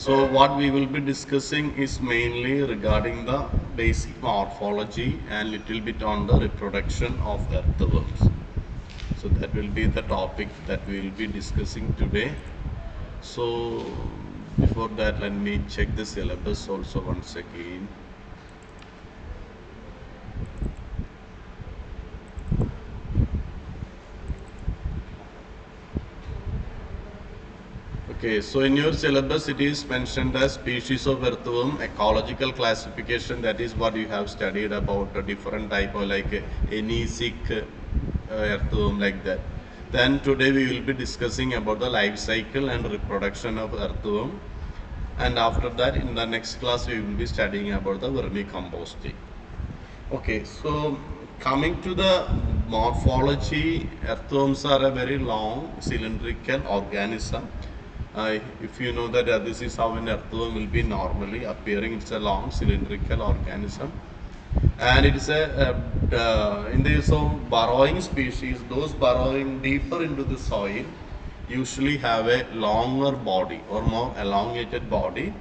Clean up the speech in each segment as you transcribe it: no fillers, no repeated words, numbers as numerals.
So what we will be discussing is mainly regarding the basic morphology and little bit on the reproduction of earthworms. So that will be the topic that we will be discussing today. So before that, let me check the syllabus also once again. Okay, so in your syllabus it is mentioned as species of earthworm, ecological classification, that is what you have studied about a different type of like anisic earthworm like that. Then today we will be discussing about the life cycle and reproduction of earthworm, and after that in the next class we will be studying about the vermicomposting. Okay, so coming to the morphology, earthworms are a very long cylindrical organism. If you know that this is how an earthworm will be normally appearing, it's a long cylindrical organism, and it is in the case of burrowing species, those burrowing deeper into the soil usually have a longer body or more elongated body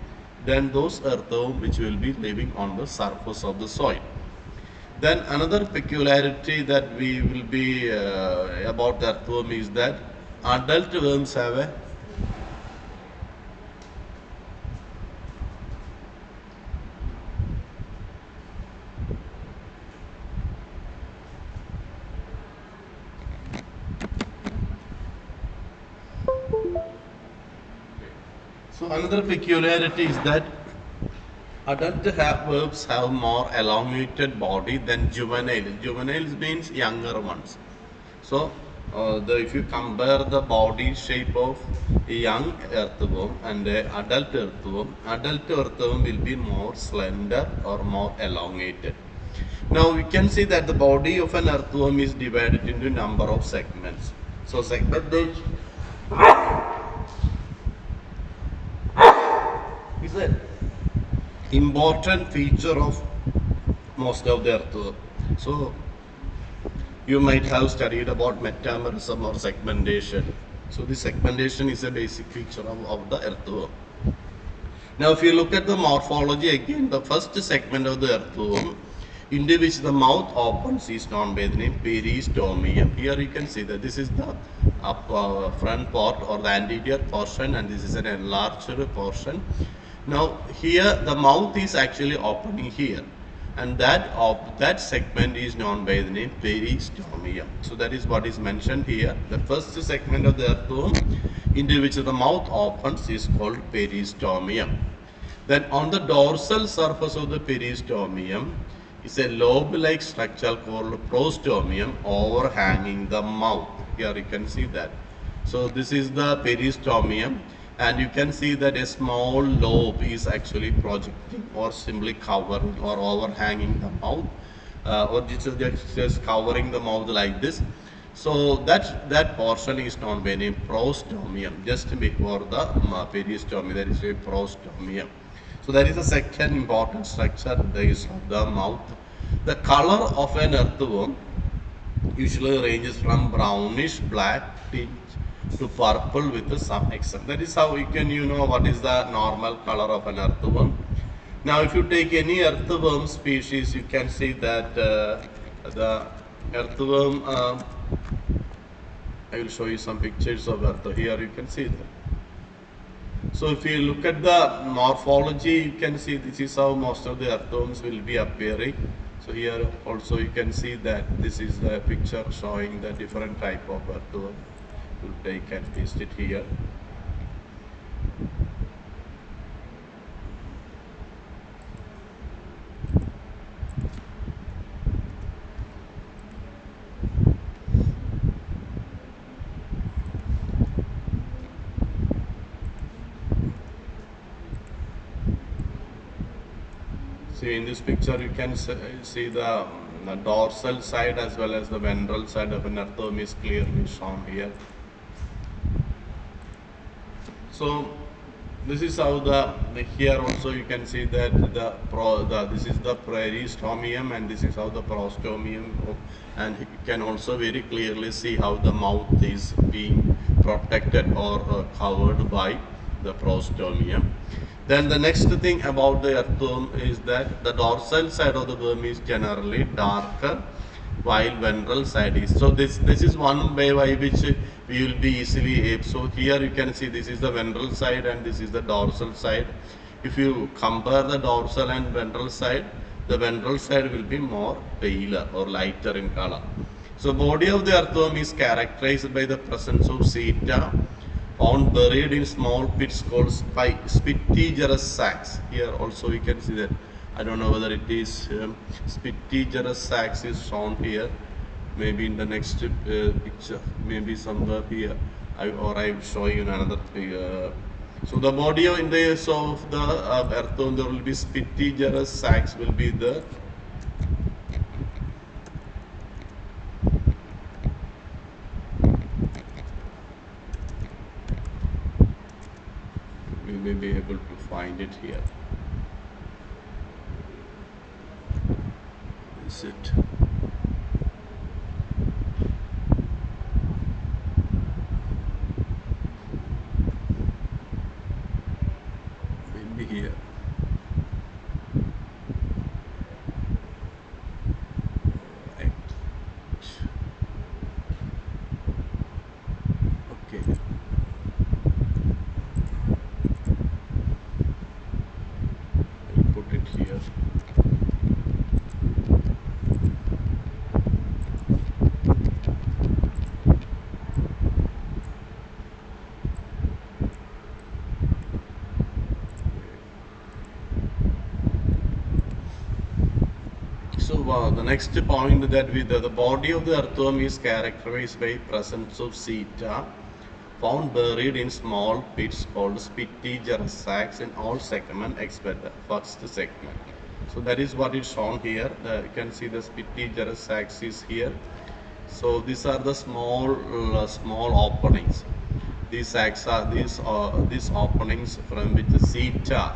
than those earthworms which will be living on the surface of the soil. Then another peculiarity that we will be about the earthworm is that adult worms have a so another peculiarity is that adult worms have more elongated body than juvenile. Juveniles means younger ones. So if you compare the body shape of a young earthworm and an adult earthworm will be more slender or more elongated. Now we can see that the body of an earthworm is divided into a number of segments. So segmentation is an important feature of most of the earthworm. So you might have studied about metamerism or segmentation. So the segmentation is a basic feature of the earthworm. Now if you look at the morphology again, the first segment of the earthworm into which the mouth opens is known by the name peristomium. Here you can see that this is the front part or the anterior portion, and this is an enlarged portion. Now here the mouth is actually opening here, and that segment is known by the name peristomium. So that is what is mentioned here. The first segment of the earthworm into which the mouth opens is called peristomium. Then on the dorsal surface of the peristomium is a lobe-like structure called prostomium overhanging the mouth. Here you can see that. So this is the peristomium, and you can see that a small lobe is actually projecting or simply covering or overhanging the mouth, or just covering the mouth like this. So that portion is known by name prostomium. Just before the peristomium, there is a prostomium. So that is the second important structure, that is the mouth. The color of an earthworm usually ranges from brownish black tinge to purple with some accent. That is how you know what is the normal color of an earthworm. Now if you take any earthworm species, you can see that the earthworm, I will show you some pictures of earthworm. Here you can see that. So if you look at the morphology, you can see this is how most of the earthworms will be appearing. So here also you can see that this is the picture showing the different type of earthworm. We'll take and paste it here. See, in this picture you can see the dorsal side as well as the ventral side of an earthworm is clearly shown here. So this is how here also you can see that this is the peristomium, and this is how the prostomium, and you can also very clearly see how the mouth is being protected or covered by the prostomium. Then the next thing about the earthworm is that the dorsal side of the worm is generally darker, while ventral side is. So this is one way by which we will be easily able. So here you can see this is the ventral side and this is the dorsal side. If you compare the dorsal and ventral side, the ventral side will be more paler or lighter in color. So body of the earthworm is characterized by the presence of seta found buried in small pits called spitigerous sacs. Here also you can see that. I don't know whether it is spitigerous sacs is shown here. Maybe in the next picture, maybe somewhere here, I will show you in another picture. So the body in the case of the earthworm, there will be spitigerous sacs will be there. We may be able to find it here. Is it? Maybe here. Right. Okay. I'll put it here. So the next point that the body of the earthworm is characterized by presence of seta found buried in small pits called spitigerous sacs in all segments except the first segment. So that is what is shown here. You can see the spitigerous sacs is here. So these are the small openings. These sacs are these openings from which the seta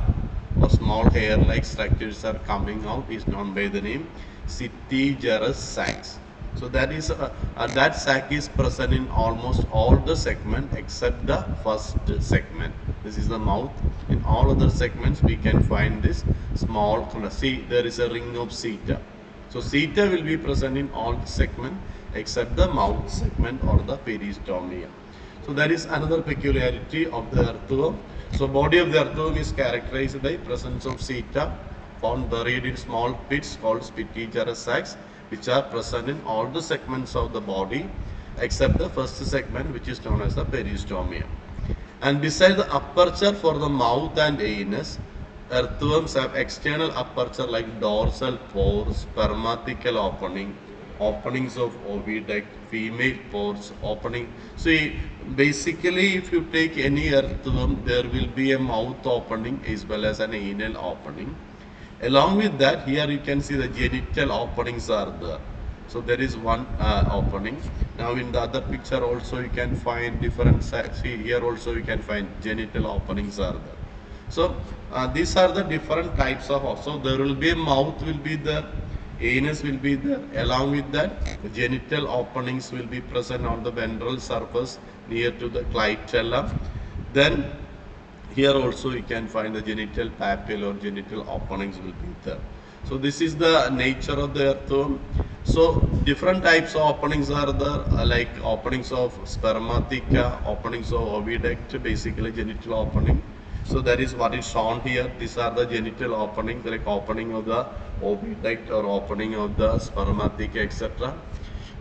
or small hair-like structures are coming out is known by the name spitigerous sacs. So that sac is present in almost all the segments except the first segment. This is the mouth. In all other segments we can find this small. See, there is a ring of seta. So seta will be present in all the segments except the mouth segment or the peristomia. So that is another peculiarity of the earthworm. So body of the earthworm is characterized by presence of seta found buried in small pits called spitigerous sacs, which are present in all the segments of the body except the first segment, which is known as the peristomia. And beside the aperture for the mouth and anus, earthworms have external aperture like dorsal pores, spermatical opening, openings of oviduct, female pores, opening. See, basically if you take any earthworm, there will be a mouth opening as well as an anal opening. Along with that, here you can see the genital openings are there. So there is one opening. Now in the other picture also you can find different sides. See, here also you can find genital openings are there. So these are the different types of. So there will be a mouth will be there, anus will be there. Along with that, the genital openings will be present on the ventral surface near to the clitellum. Then here also you can find the genital papilla or genital openings will be there. So this is the nature of the earthworm. So different types of openings are there, like openings of spermatheca, openings of oviduct, basically genital opening. So that is what is shown here. These are the genital openings, like opening of the oviduct or opening of the spermatheca, etc.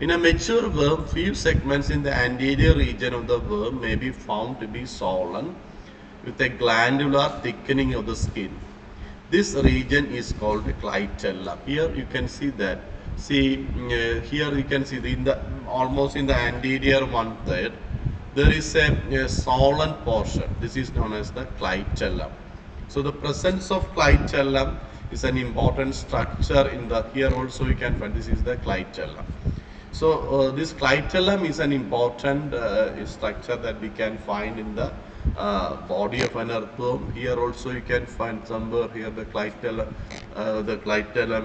In a mature worm, few segments in the anterior region of the worm may be found to be swollen with a glandular thickening of the skin. This region is called clitellum. Here you can see that. See, here you can see almost in the anterior 1/3, there is a swollen portion. This is known as the clitellum. So the presence of clitellum is an important structure in the. Here also you can find this is the clitellum. So this clitellum is an important structure that we can find in the body of an earthworm. Here also you can find somewhere here the clitellum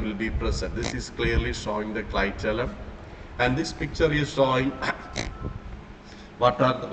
will be present. This is clearly showing the clitellum, and this picture is showing what are the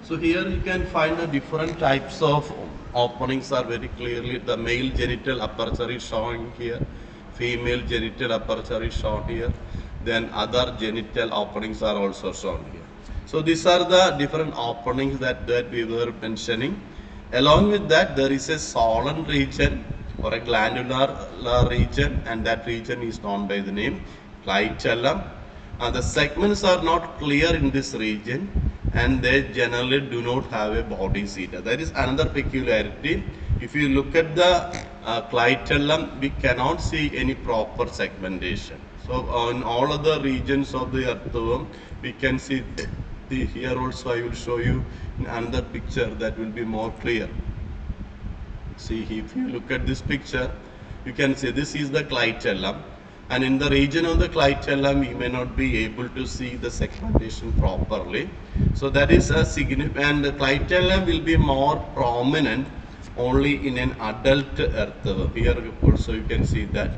So here you can find the different types of openings are very clearly. The male genital aperture is shown here, female genital aperture is shown here, then other genital openings are also shown here. So these are the different openings that we were mentioning. Along with that, there is a swollen region or a glandular region, and that region is known by the name clitellum. The segments are not clear in this region, and they generally do not have a body seat. That is another peculiarity. If you look at the clitellum, we cannot see any proper segmentation. So in all other regions of the earthworm, we can see here also I will show you in another picture that will be more clear. See, if you look at this picture, you can see this is the clitellum, and in the region of the clitellum you may not be able to see the segmentation properly. So that is a significant, and the clitellum will be more prominent only in an adult earthworm. Here also you can see that.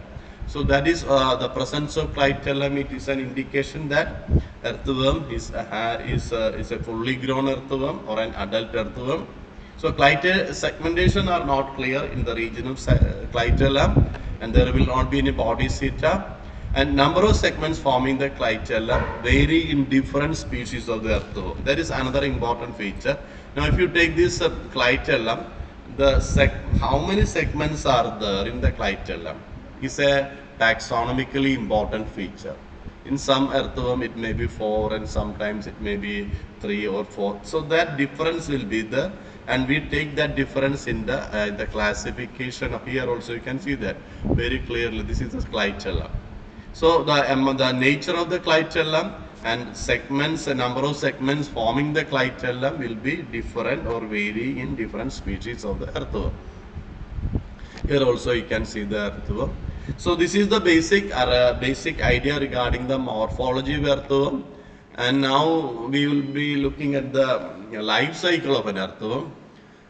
So that is the presence of clitellum. It is an indication that earthworm is a fully grown earthworm or an adult earthworm. So segmentation are not clear in the region of clitellum, and there will not be any body seta. And number of segments forming the clitellum vary in different species of the earthworm. That is another important feature. Now, if you take this clitellum, how many segments are there in the clitellum is a taxonomically important feature. In some earthworm it may be 4, and sometimes it may be 3 or 4. So that difference will be there, and we take that difference in the classification. Here also you can see that very clearly. This is the clitellum. So the nature of the clitellum and segments, the number of segments forming the clitellum will be different or vary in different species of the earthworm. Here also you can see the earthworm. So this is the basic idea regarding the morphology of earthworm. And now we will be looking at the life cycle of an earthworm.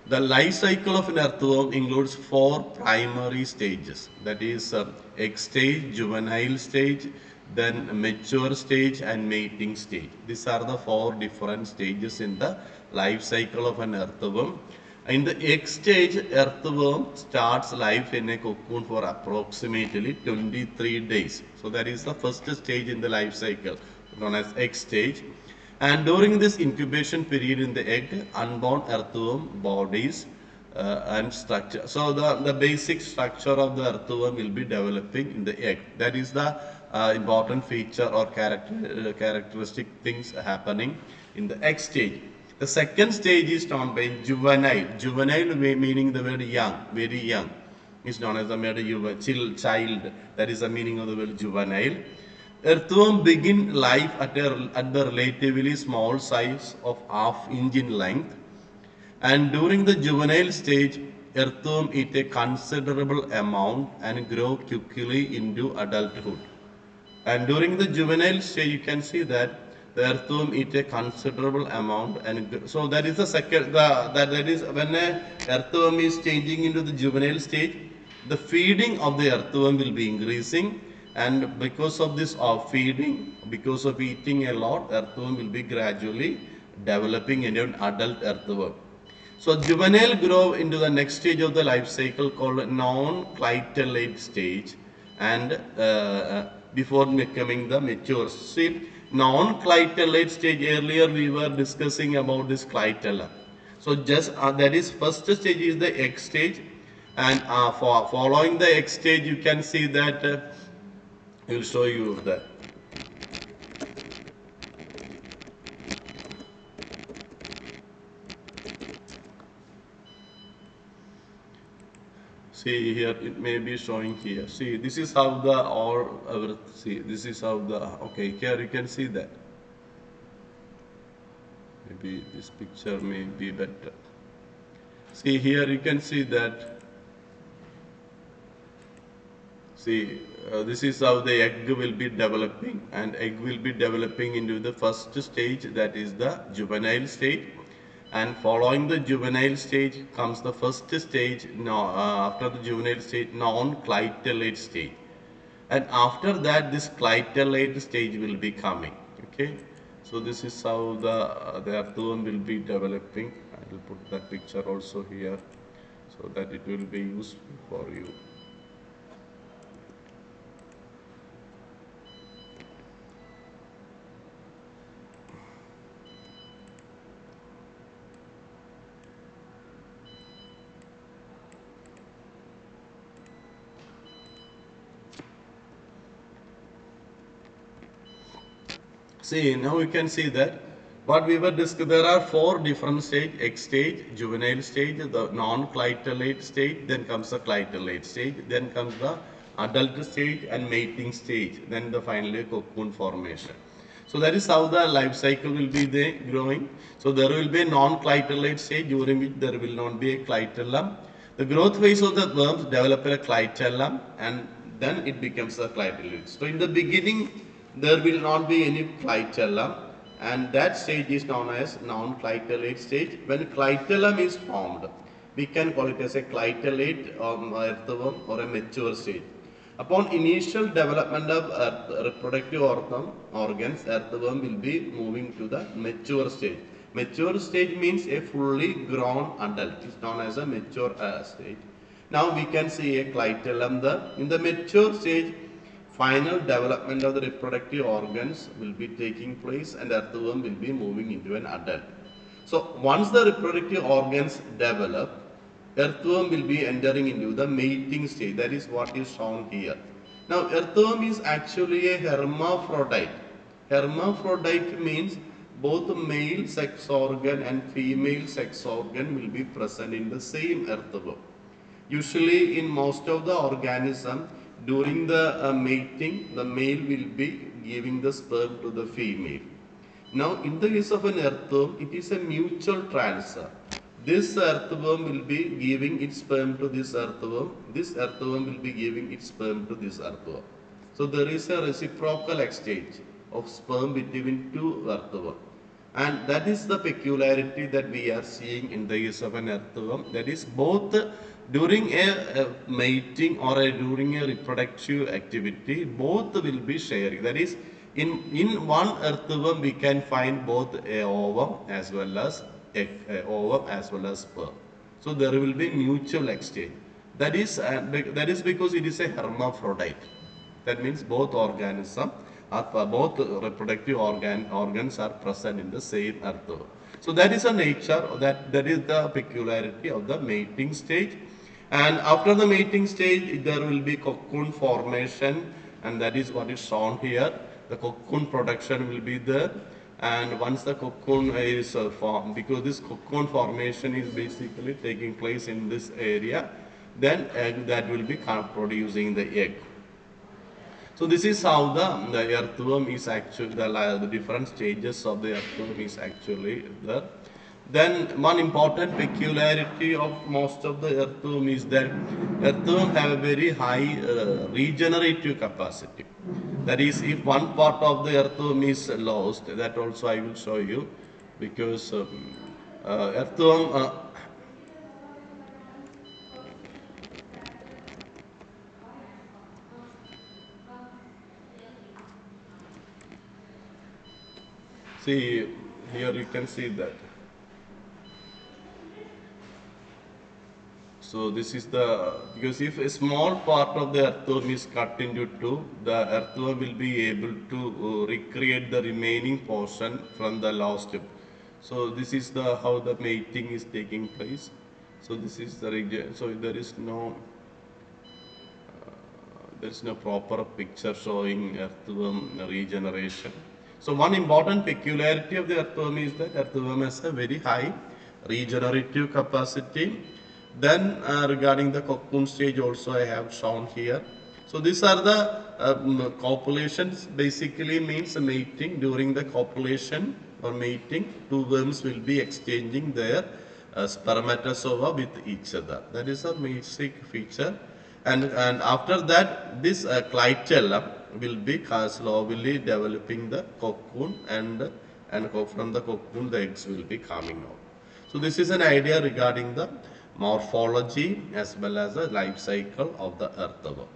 The life cycle of an earthworm includes 4 primary stages. That is egg stage, juvenile stage, then mature stage and mating stage. These are the 4 different stages in the life cycle of an earthworm. In the egg stage, earthworm starts life in a cocoon for approximately 23 days. So that is the first stage in the life cycle, known as egg stage. And during this incubation period in the egg, unborn earthworm bodies and structure. So the basic structure of the earthworm will be developing in the egg. That is the important feature or characteristic things happening in the egg stage. The second stage is known by juvenile. Juvenile meaning the word young, very young, is known as the word child. That is the meaning of the word juvenile. Earthworm begin life at the relatively small size of ½ inch in length, and during the juvenile stage, earthworm eat a considerable amount and grow quickly into adulthood. And during the juvenile stage, you can see that the earthworm eat a considerable amount, and so that is the second. That is when a earthworm is changing into the juvenile stage, the feeding of the earthworm will be increasing, and because of this feeding, because of eating a lot, earthworm will be gradually developing into an adult earthworm. So juvenile grow into the next stage of the life cycle called non-clitellate stage, and before becoming the mature. See, non-clitellate stage, earlier we were discussing about this clitellum. So just that is first stage is the egg stage, and for following the egg stage you can see that I will show you that. See here, it may be showing here. See, this is how see, this is how okay, here you can see that. Maybe this picture may be better. See, here you can see that. See, this is how the egg will be developing, and egg will be developing into the first stage, that is the juvenile stage. And following the juvenile stage comes the first stage, after the juvenile stage, non-clitellate stage. And after that, this clitellate stage will be coming. Okay. So this is how the earthworm will be developing. I will put that picture also here so that it will be useful for you. See, now you can see that what we were discussing, there are four different stages: egg stage, juvenile stage, the non-clitellate stage, then comes the clitellate stage, then comes the adult stage and mating stage, then the finally cocoon formation. So that is how the life cycle will be there growing. So there will be a non-clitellate stage during which there will not be a clitellum. The growth phase of the worms develop a clitellum and then it becomes a clitellate. So in the beginning there will not be any clitellum and that stage is known as non-clitellate stage. When clitellum is formed, we can call it as a clitellate earthworm or a mature stage. Upon initial development of reproductive organs, earthworm will be moving to the mature stage. Mature stage means a fully grown adult. It's known as a mature stage. Now we can see a clitellum there. In the mature stage, final development of the reproductive organs will be taking place and earthworm will be moving into an adult. So once the reproductive organs develop, earthworm will be entering into the mating stage. That is what is shown here. Now earthworm is actually a hermaphrodite. Hermaphrodite means both male sex organ and female sex organ will be present in the same earthworm. Usually in most of the organism, during the mating, the male will be giving the sperm to the female. Now, in the case of an earthworm, it is a mutual transfer. This earthworm will be giving its sperm to this earthworm. This earthworm will be giving its sperm to this earthworm. So there is a reciprocal exchange of sperm between two earthworms. And that is the peculiarity that we are seeing in the case of an earthworm. That is both during a mating or during a reproductive activity, both will be sharing. That is, in one earthworm we can find both a ovum as well as ovum as well as sperm. So there will be mutual exchange. That is because it is a hermaphrodite. That means both organisms are both reproductive organs are present in the same earthworm. So that is a nature that is the peculiarity of the mating stage. And after the mating stage, there will be cocoon formation, and that is what is shown here. The cocoon production will be there. And once the cocoon is formed, because this cocoon formation is basically taking place in this area, then that will be producing the egg. So this is how the earthworm is actually, the different stages of the earthworm is actually there. Then one important peculiarity of most of the earthworm is that earthworm have a very high regenerative capacity. That is, if one part of the earthworm is lost, that also I will show you, because earthworm see here you can see that. So this is because if a small part of the earthworm is cut into two, the earthworm will be able to recreate the remaining portion from the last tip. So this is how the mating is taking place. So this is the region. So there is no proper picture showing earthworm regeneration. So one important peculiarity of the earthworm is that earthworm has a very high regenerative capacity. Then regarding the cocoon stage also I have shown here. So these are the copulations, basically means mating. During the copulation or mating, two worms will be exchanging their spermatozoa with each other. That is a basic feature. And after that, this clitellum will be slowly developing the cocoon and from the cocoon the eggs will be coming out. So this is an idea regarding the morphology as well as the life cycle of the earthworm.